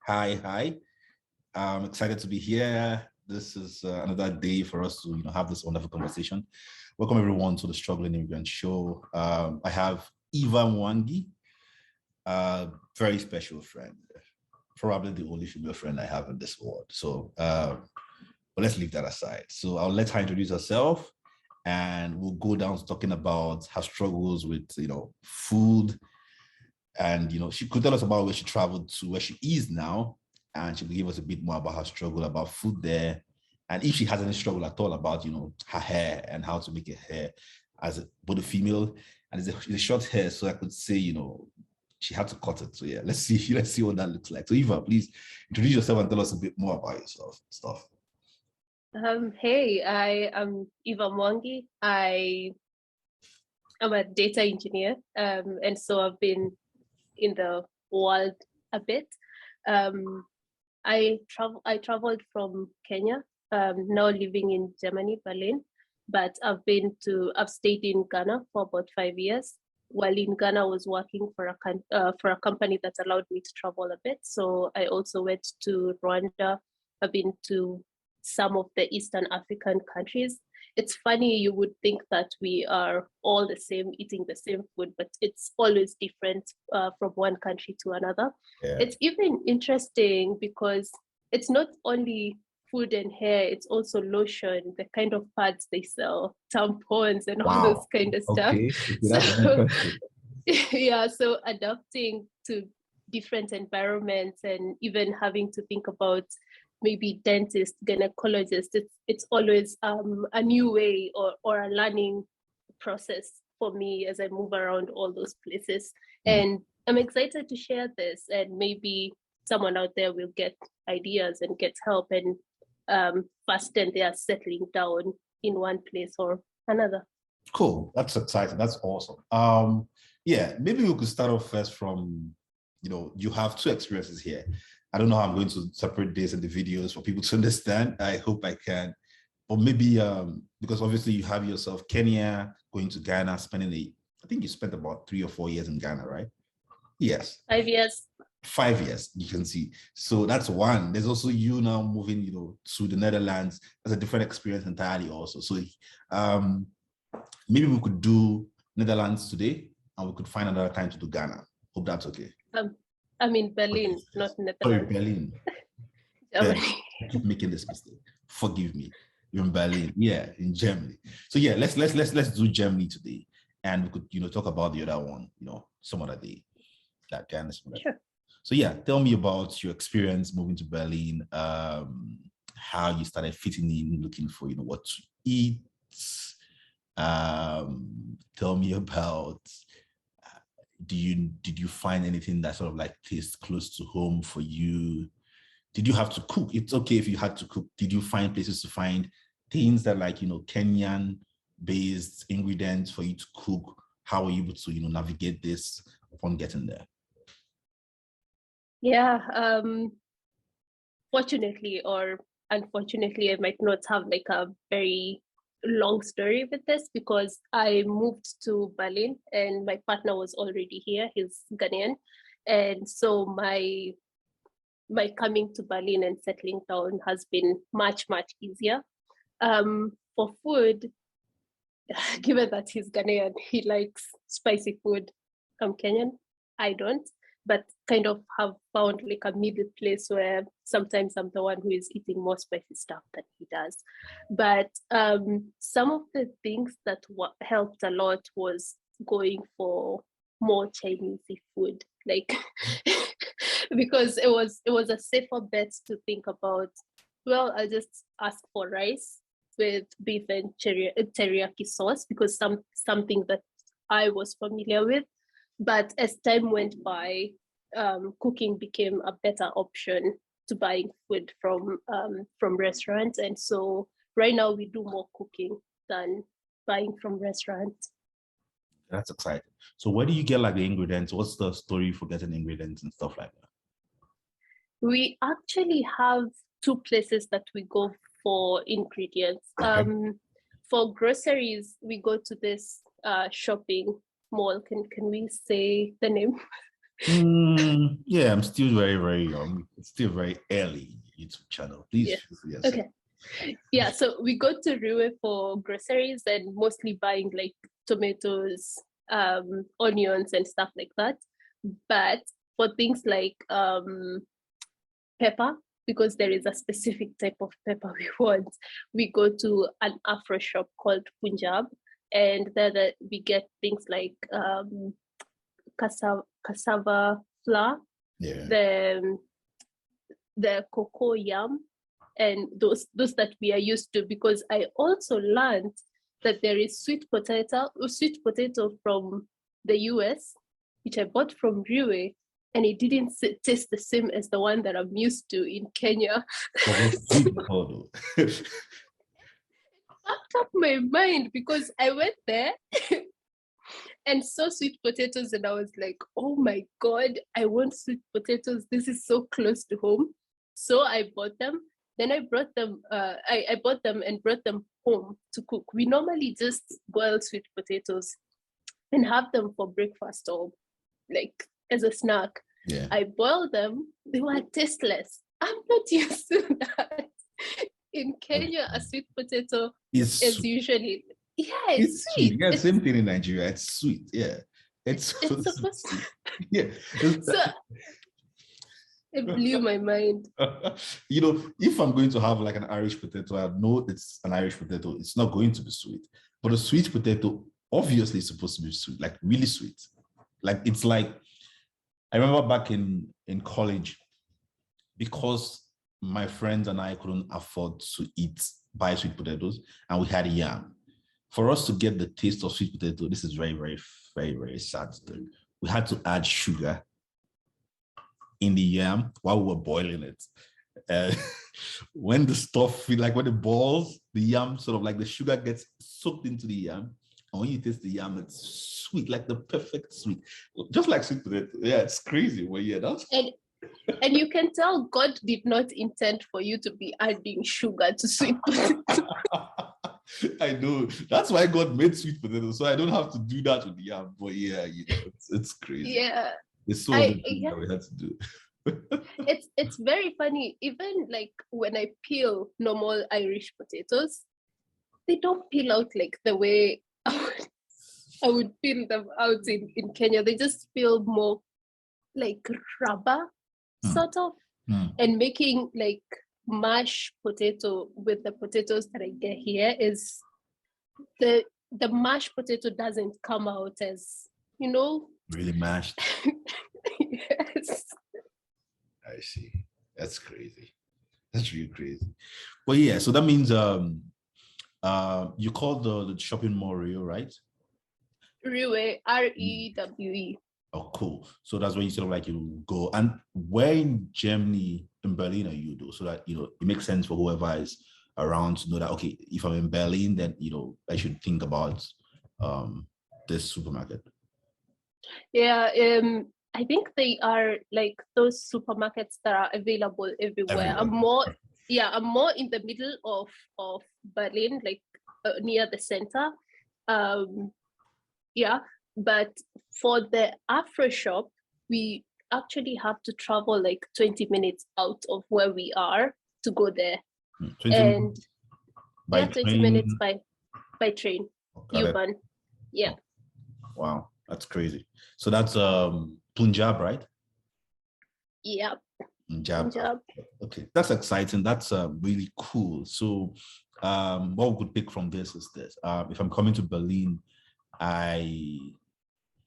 Hi. I'm excited to be here. This is another day for us to have this wonderful conversation. Welcome everyone to the Struggling Immigrant Show. I have Eva Mwangi, a very special friend, probably the only female friend I have in this world. So, but let's leave that aside. So I'll let her introduce herself, and we'll go down to talking about her struggles with food. And she could tell us about where she traveled to, where she is now, and she will give us a bit more about her struggle, about food there, and if she has any struggle at all about her hair and how to make her hair as both a female and it's a short hair. So I could say she had to cut it. So yeah, let's see what that looks like. So Eva, please introduce yourself and tell us a bit more about yourself stuff. Hey, I am Eva Mwangi. I am a data engineer, and so I've been in the world a bit. I traveled from Kenya, now living in Germany, Berlin, but I've stayed in Ghana for about 5 years. While in Ghana, I was working for a company that allowed me to travel a bit. So I also went to Rwanda. I've been to some of the Eastern African countries. It's funny, you would think that we are all the same, eating the same food, but it's always different from one country to another. Yeah. It's even interesting because it's not only food and hair, it's also lotion, the kind of pads they sell, tampons, and all those kind of stuff. Okay. So, yeah, so adapting to different environments and even having to think about maybe dentist, gynecologist, it's always a new way or a learning process for me as I move around all those places. And I'm excited to share this, and maybe someone out there will get ideas and get help and fasten their settling down in one place or another. Cool. That's exciting. That's awesome. Yeah, maybe we could start off first from, you have two experiences here. I don't know how I'm going to separate this in the videos for people to understand. I hope I can. Or maybe because obviously you have yourself Kenya, going to Ghana, I think you spent about 3 or 4 years in Ghana, right? Yes. 5 years. 5 years, you can see. So that's one. There's also you now moving, to the Netherlands. That's a different experience entirely also. So maybe we could do Netherlands today and we could find another time to do Ghana. Hope that's okay. I'm in Berlin, not Netherlands. Sorry, Berlin. Germany. I keep making this mistake. Forgive me. You're in Berlin. Yeah, in Germany. So yeah, let's do Germany today. And we could, talk about the other one, some other day. That Ghana. Sure. So yeah, tell me about your experience moving to Berlin, how you started fitting in, looking for, what to eat. Tell me about, did you find anything that sort of like tastes close to home for you? Did you have to cook? It's okay if you had to cook. Did you find places to find things that like, Kenyan based ingredients for you to cook? How were you able to, navigate this upon getting there? Yeah, fortunately or unfortunately, I might not have like a very long story with this because I moved to Berlin and my partner was already here. He's Ghanaian. And so my coming to Berlin and settling down has been much, much easier. For food, given that he's Ghanaian, he likes spicy food. I'm Kenyan, I don't, but kind of have found like a middle place where sometimes I'm the one who is eating more spicy stuff than he does. But some of the things that helped a lot was going for more Chinese food, like because it was a safer bet to think about, well, I'll just ask for rice with beef and teriyaki sauce because something that I was familiar with. But as time went by, cooking became a better option to buying food from restaurants. And so right now we do more cooking than buying from restaurants. That's exciting. So where do you get like the ingredients? What's the story for getting ingredients and stuff like that? We actually have 2 places that we go for ingredients. Okay. For groceries, we go to this shopping mall. Can we say the name? Yeah, I'm still very, very young. It's still very early YouTube channel. Please, Yeah. yes. Okay. Yeah, so we go to Riwe for groceries and mostly buying like tomatoes, onions and stuff like that. But for things like pepper, because there is a specific type of pepper we want, we go to an Afro shop called Punjab, and there we get things like cassava flour, Yeah. the cocoa yam, and those that we are used to. Because I also learned that there is sweet potato from the US, which I bought from Riwe, and it didn't taste the same as the one that I'm used to in Kenya. But what's sweet before though? Fucked up my mind because I went there and saw sweet potatoes and I was like, oh my God, I want sweet potatoes. This is so close to home. So I bought them. Then I brought them, I bought them and brought them home to cook. We normally just boil sweet potatoes and have them for breakfast or like as a snack. Yeah. I boiled them, they were tasteless. I'm not used to that. In Kenya, a sweet potato It's is sweet. usually, yeah, it's sweet. sweet. Yeah, same thing in Nigeria. It's sweet. Yeah. It's supposed to. Yeah. So it blew my mind. You know, if I'm going to have like an Irish potato, I know it's an Irish potato. It's not going to be sweet. But a sweet potato obviously is supposed to be sweet, like really sweet. Like it's like, I remember back in college, because my friends and I couldn't afford to buy sweet potatoes, and we had yam. For us to get the taste of sweet potato, this is very, very, very, very sad thing. We had to add sugar in the yam while we were boiling it. When the stuff, like when it boils, the yam sort of like the sugar gets soaked into the yam. And when you taste the yam, it's sweet, like the perfect sweet. Just like sweet potato. Yeah, it's crazy. Well, yeah, that's... And you can tell God did not intend for you to be adding sugar to sweet potato. I know. That's why God made sweet potato, so I don't have to do that with the yam. But yeah, you know, it's crazy. Yeah. It's so that we had to do. It's very funny. Even like when I peel normal Irish potatoes, they don't peel out like the way I would peel them out in Kenya. They just feel more like rubber, sort of. And making like mashed potato with the potatoes that I get here is the mashed potato doesn't come out as, you know, really mashed. Yes. I see. That's crazy. That's really crazy. But yeah, so that means you call the shopping mall Rio, right? Rewe, Rewe. Oh, cool. So that's where you sort of like you go. And where in Germany, in Berlin, are you do? So that, you know, it makes sense for whoever is around to know that, okay, if I'm in Berlin, then, you know, I should think about this supermarket. Yeah, I think they are like those supermarkets that are available everywhere. I'm more in the middle of Berlin, like near the center. Yeah, but for the Afro shop, we actually have to travel like 20 minutes out of where we are to go there. 20 minutes by train. U-Bahn. Yeah. Oh, wow, that's crazy. So that's Punjab, right? Yeah. Punjab. Okay, that's exciting. That's really cool. So what we could pick from this is this. If I'm coming to Berlin,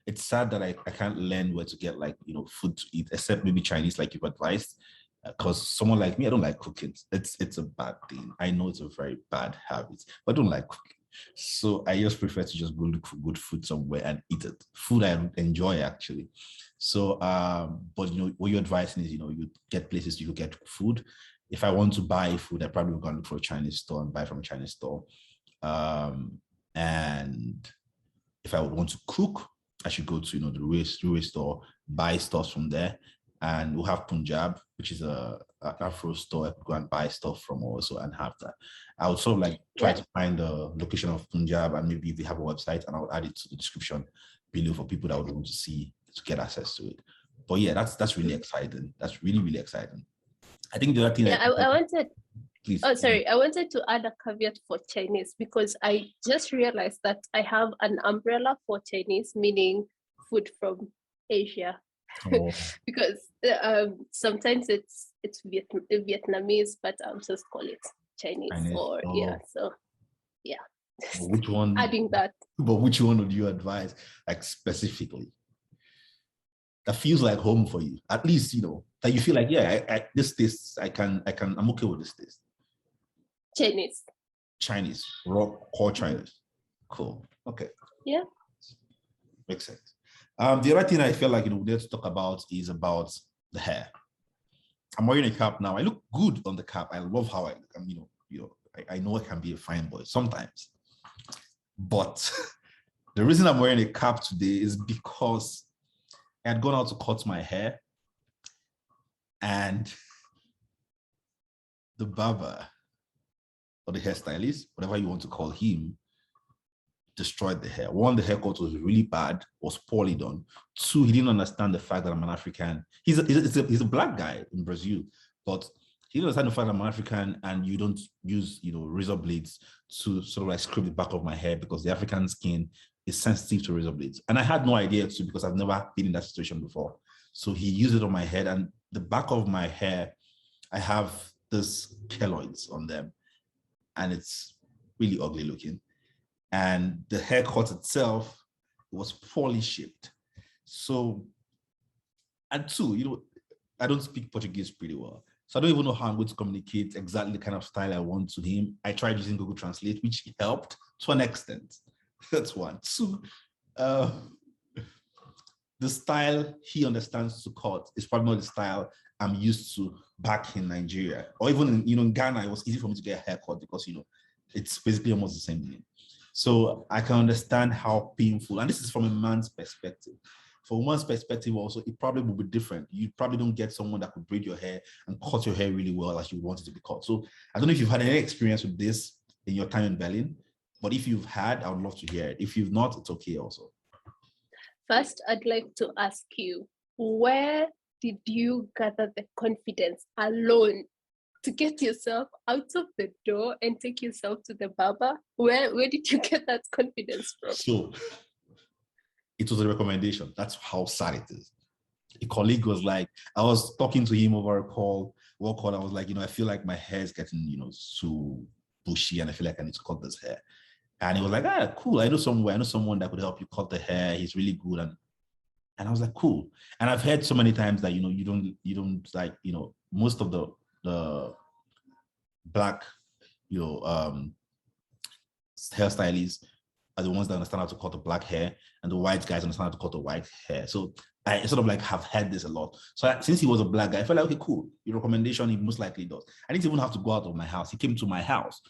it's sad that I can't learn where to get, like, you know, food to eat, except maybe Chinese, like you've advised. Because someone like me, I don't like cooking. It's a bad thing. I know it's a very bad habit, but I don't like cooking. So I just prefer to just go look for good food somewhere and eat it. Food I enjoy, actually. So, but you know, what you're advising is, you know, you get places you could get food. If I want to buy food, I probably will go and look for a Chinese store and buy from a Chinese store. And if I would want to cook, I should go to, you know, the Ruwe store, buy stuff from there. And we'll have Punjab, which is an Afro store. I could go and buy stuff from also and have that. I would sort of like try to find the location of Punjab, and maybe if they have a website, and I would add it to the description below for people that would want to see, to get access to it. But yeah, that's really exciting. That's really, really exciting. I think the other thing I wanted, please. oh, sorry, I wanted to add a caveat for Chinese because I just realized that I have an umbrella for Chinese, meaning food from Asia. Oh, Because sometimes it's Vietnamese, but I'll just call it Chinese or yeah. oh, So yeah, which one? adding that. But which one would you advise, like specifically, that feels like home for you? At least that you feel like, yeah, this taste, I'm okay with this taste. Chinese. Chinese, raw core Chinese. Cool. Okay. Yeah. Makes sense. The other thing I feel like we need to talk about is about the hair. I'm wearing a cap now. I look good on the cap. I love how I look. I know I can be a fine boy sometimes, but the reason I'm wearing a cap today is because I had gone out to cut my hair, and the barber or the hairstylist, whatever you want to call him, destroyed the hair. One, the haircut was really bad, was poorly done. Two, he didn't understand the fact that I'm an African. He's a black guy in Brazil, but he didn't understand the fact that I'm an African and you don't use razor blades to sort of like scrape the back of my hair because the African skin is sensitive to razor blades. And I had no idea too because I've never been in that situation before. So he used it on my head, and the back of my hair, I have this keloids on them, and it's really ugly looking. And the haircut itself was poorly shaped. So, and two, I don't speak Portuguese pretty well. So I don't even know how I'm going to communicate exactly the kind of style I want to him. I tried using Google Translate, which helped to an extent. That's one. Two, the style he understands to cut is probably not the style I'm used to back in Nigeria. Or even in Ghana, it was easy for me to get a haircut because, it's basically almost the same thing. So I can understand how painful, and this is from a man's perspective. From a woman's perspective also, it probably will be different. You probably don't get someone that could braid your hair and cut your hair really well as you want it to be cut. So I don't know if you've had any experience with this in your time in Berlin, but if you've had, I would love to hear it. If you've not, it's okay also. First, I'd like to ask you, where did you gather the confidence alone to get yourself out of the door and take yourself to the barber? Where did you get that confidence from? So it was a recommendation. That's how sad it is. A colleague was like, I was talking to him over a call, I was like, I feel like my hair is getting, too bushy and I feel like I need to cut this hair. And he was like, cool. I know someone that could help you cut the hair. He's really good. And I was like, cool. And I've heard so many times that, you don't like, most of the black, hairstylists are the ones that understand how to cut the black hair, and the white guys understand how to cut the white hair. So I sort of like have heard this a lot. So since he was a black guy, I felt like, okay, cool. Your recommendation, he most likely does. I didn't even have to go out of my house. He came to my house.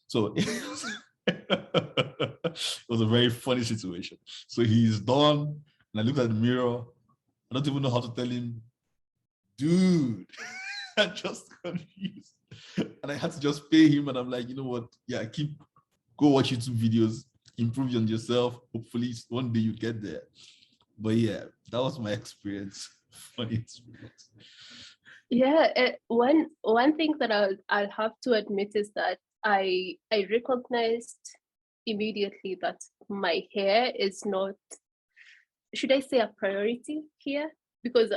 So it was a very funny situation. So he's done, and I looked at the mirror. I don't even know how to tell him, dude, I'm just confused. And I had to just pay him, and I'm like, you know what? Yeah, go watch YouTube videos, improve on yourself. Hopefully one day you get there. But yeah, that was my experience. Funny experience. Yeah, one thing that I'll have to admit is that I recognized immediately that my hair is not, should I say, a priority here? Because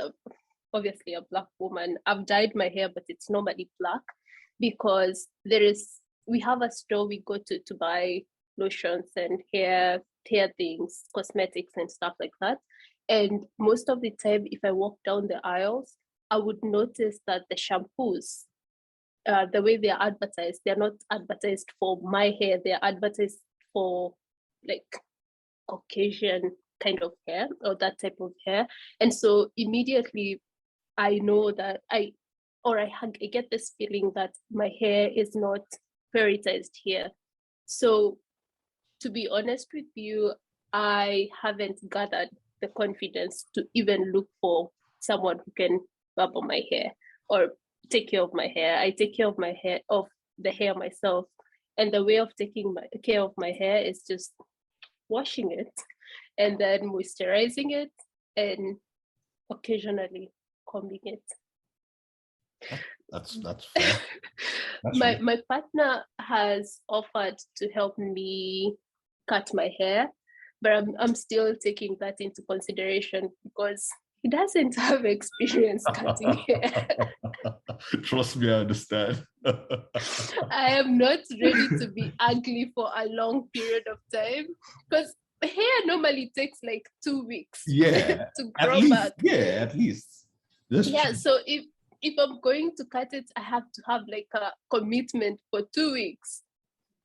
obviously a black woman, I've dyed my hair, but it's normally black because we have a store we go to buy lotions and hair things, cosmetics and stuff like that. And most of the time, if I walk down the aisles, I would notice that the shampoos, the way they're advertised, they're not advertised for my hair, they're advertised for like Caucasian kind of hair or that type of hair. And so immediately I know that I get this feeling that my hair is not prioritized here. So to be honest with you, I haven't gathered the confidence to even look for someone who can barber my hair or take care of my hair. I take care of the hair myself. And the way of taking care of my hair is just washing it and then moisturizing it and occasionally combing it. That's fair. That's my fair. my partner has offered to help me cut my hair, but I'm still taking that into consideration because he doesn't have experience cutting hair. Trust me, I understand. I am not ready to be ugly for a long period of time because hair normally takes like 2 weeks Yeah, to at grow least. back. Yeah, at least. That's Yeah, true. so if I'm going to cut it, I have to have like a commitment for 2 weeks.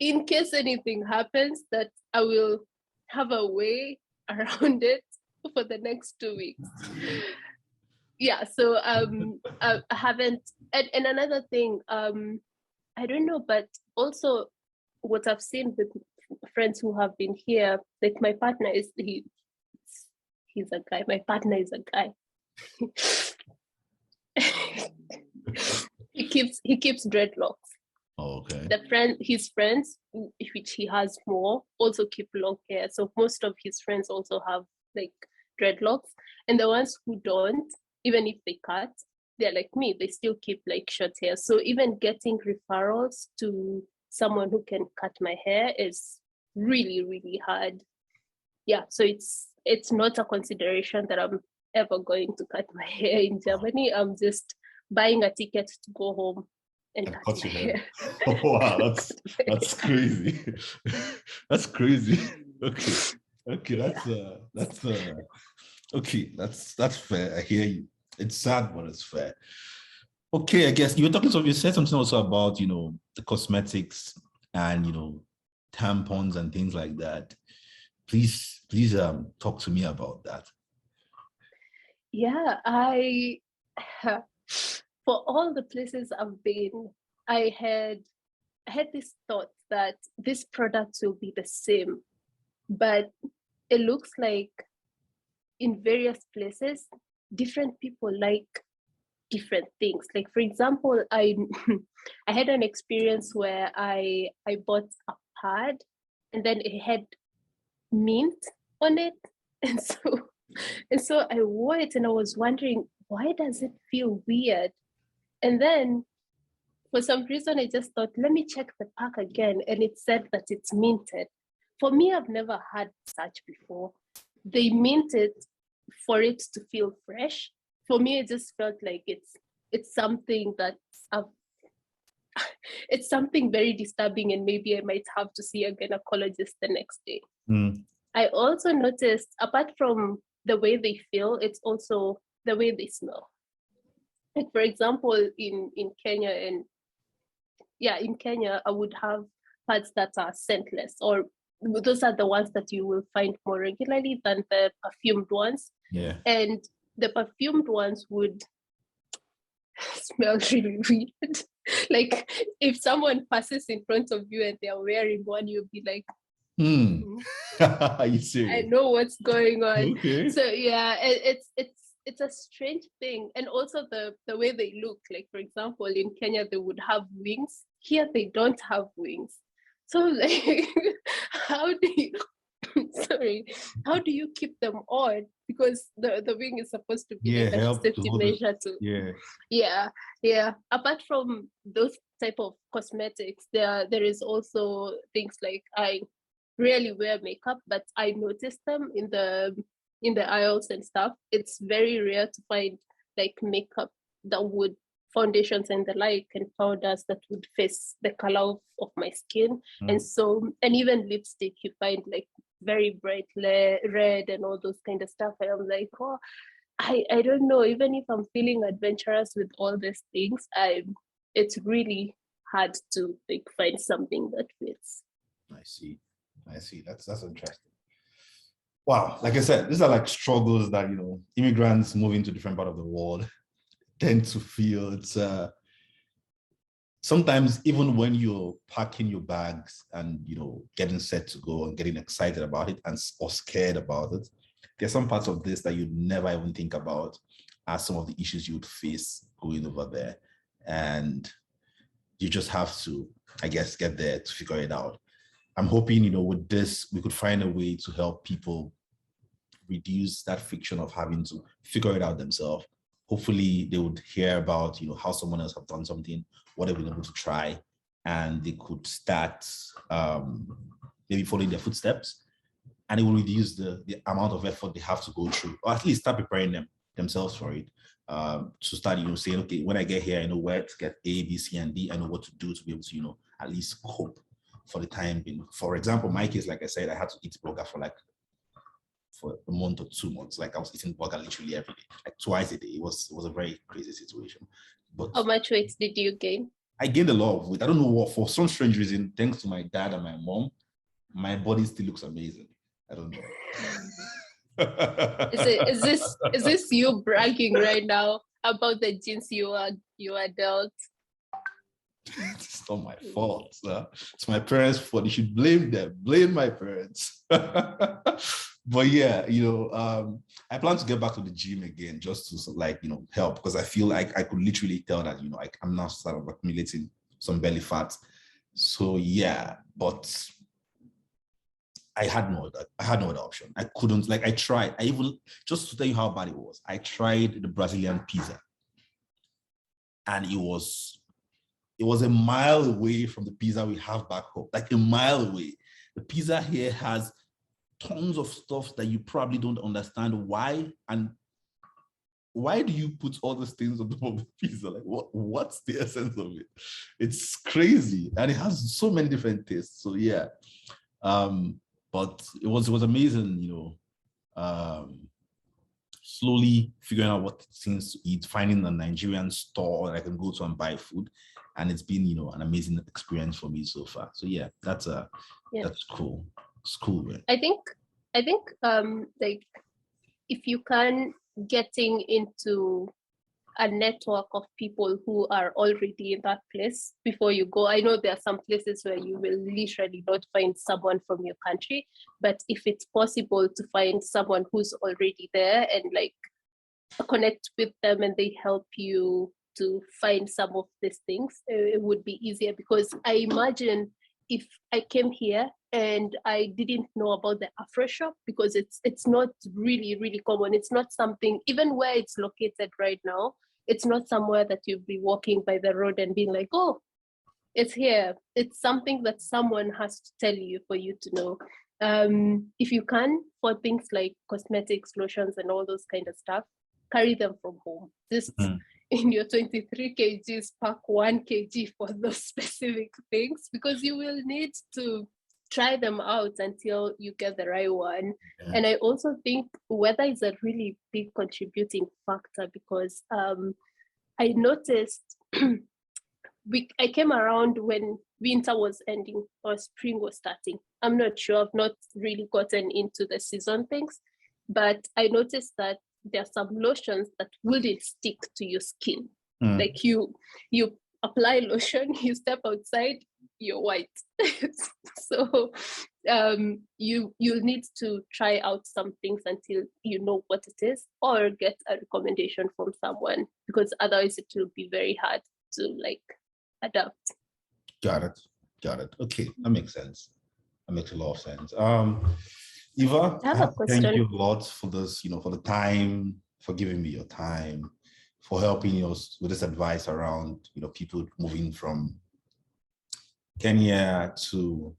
In case anything happens, that I will have a way around it for the next 2 weeks. Yeah, so I haven't, and another thing, I don't know, but also what I've seen with friends who have been here, like my partner he's a guy. My partner is a guy. he keeps dreadlocks. Okay. His friends, which he has more, also keep long hair. So most of his friends also have like dreadlocks, and the ones who don't, even if they cut, they're like me. They still keep like short hair. So even getting referrals to someone who can cut my hair is really, really hard. Yeah, so it's not a consideration that I'm ever going to cut my hair in Germany. I'm just buying a ticket to go home and cut my hair. Oh, wow, that's crazy. That's crazy. Okay, okay, that's fair. I hear you. It's sad, but it's fair. Okay, I guess you said something also about, the cosmetics and, tampons and things like that. Please talk to me about that. Yeah, for all the places I've been, I had this thought that these products will be the same, but it looks like in various places, different people like different things. Like for example, I I had an experience where I bought a pad and then it had mint on it, and so I wore it and I was wondering, why does it feel weird? And then for some reason I just thought, let me check the pack again, and it said that it's minted. For me, I've never had such before. They mint it for it to feel fresh. For me, it just felt like it's something that I've it's something very disturbing, and maybe I might have to see a gynecologist the next day. I also noticed, apart from the way they feel, it's also the way they smell. Like for example, in Kenya, and yeah, in Kenya, I would have pads that are scentless, or those are the ones that you will find more regularly than the perfumed ones. Yeah. And the perfumed ones would smell really weird. Like if someone passes in front of you and they're wearing one, you'll be like, Are you serious? I know what's going on. Okay. So yeah, it's a strange thing. And also the way they look. Like for example, in Kenya they would have wings. Here they don't have wings. So like how do you how do you keep them on? Because the wing is supposed to be like a safety measure too. Yeah. Apart from those type of cosmetics, there is also things like I rarely wear makeup, but I notice them in the aisles and stuff. It's very rare to find like makeup that would foundations and the like and powders that would face the color of my skin. And even lipstick, you find like very bright red and all those kind of stuff. And I'm like, oh, I don't know. Even if I'm feeling adventurous with all these things, it's really hard to like find something that fits. I see. That's interesting. Wow. Like I said, these are like struggles that, immigrants moving to different part of the world tend to feel. It's sometimes even when you're packing your bags and, getting set to go and getting excited about it or scared about it, there's some parts of this that you'd never even think about as some of the issues you would face going over there. And you just have to, I guess, get there to figure it out. I'm hoping, with this, we could find a way to help people reduce that friction of having to figure it out themselves. Hopefully they would hear about, how someone else have done something, what they've been able to try, and they could start maybe following their footsteps, and it will reduce the amount of effort they have to go through, or at least start preparing themselves for it. To start, saying, okay, when I get here, I know where to get A, B, C, and D. I know what to do to be able to, at least cope for the time being. For example, my case, like I said, I had to eat burger for a month or 2 months. Like I was eating burger literally every day, like twice a day. It was a very crazy situation. But how much weight did you gain? I gained a lot of weight. I don't know what, for some strange reason, thanks to my dad and my mom, my body still looks amazing. I don't know. Is this you bragging right now about the genes you are dealt? It's not my fault. It's my parents' fault. You should blame them. Blame my parents. But yeah, I plan to get back to the gym again just to help, because I feel like I could literally tell that I'm now sort of accumulating some belly fat. So yeah, but I had no other option. I couldn't, I tried. I even, just to tell you how bad it was, I tried the Brazilian pizza, and it was a mile away from the pizza we have back home, like a mile away. The pizza here has tons of stuff that you probably don't understand why, and why do you put all these things on top of the pizza? Like, what's the essence of it? It's crazy, and it has so many different tastes. So yeah, but it was amazing, slowly figuring out what things to eat, finding a Nigerian store that I can go to and buy food, and it's been an amazing experience for me so far. So yeah, that's cool. It's cool, man. I think if you can getting into a network of people who are already in that place before you go. I know there are some places where you will literally not find someone from your country, but if it's possible to find someone who's already there and connect with them and they help you to find some of these things, it would be easier. Because I imagine if I came here and I didn't know about the Afro shop, because it's not really, really common. It's not something, even where it's located right now, it's not somewhere that you'll be walking by the road and being like, oh, it's here. It's something that someone has to tell you for you to know. If you can, for things like cosmetics, lotions, and all those kind of stuff, carry them from home. Just in your 23 kgs, pack 1 kg for those specific things, because you will need to try them out until you get the right one. Yeah. And I also think weather is a really big contributing factor, because I noticed I came around when winter was ending or spring was starting. I'm not sure, I've not really gotten into the season things, but I noticed that there are some lotions that wouldn't stick to your skin. Like you apply lotion, you step outside, you're white. So you'll need to try out some things until you know what it is, or get a recommendation from someone, because otherwise it will be very hard to adapt. Got it. Okay, that makes sense. That makes a lot of sense. Eva, I have a question. Thank you a lot for this, for the time, for giving me your time, for helping us with this advice around, people moving from Kenya to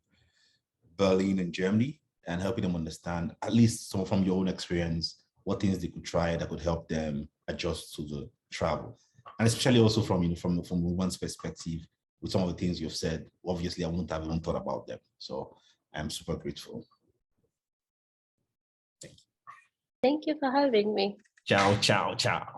Berlin in Germany, and helping them understand, at least some from your own experience, what things they could try that could help them adjust to the travel. And especially also from women's perspective, with some of the things you've said. Obviously, I wouldn't have even thought about them. So I'm super grateful. Thank you for having me. Ciao, ciao, ciao.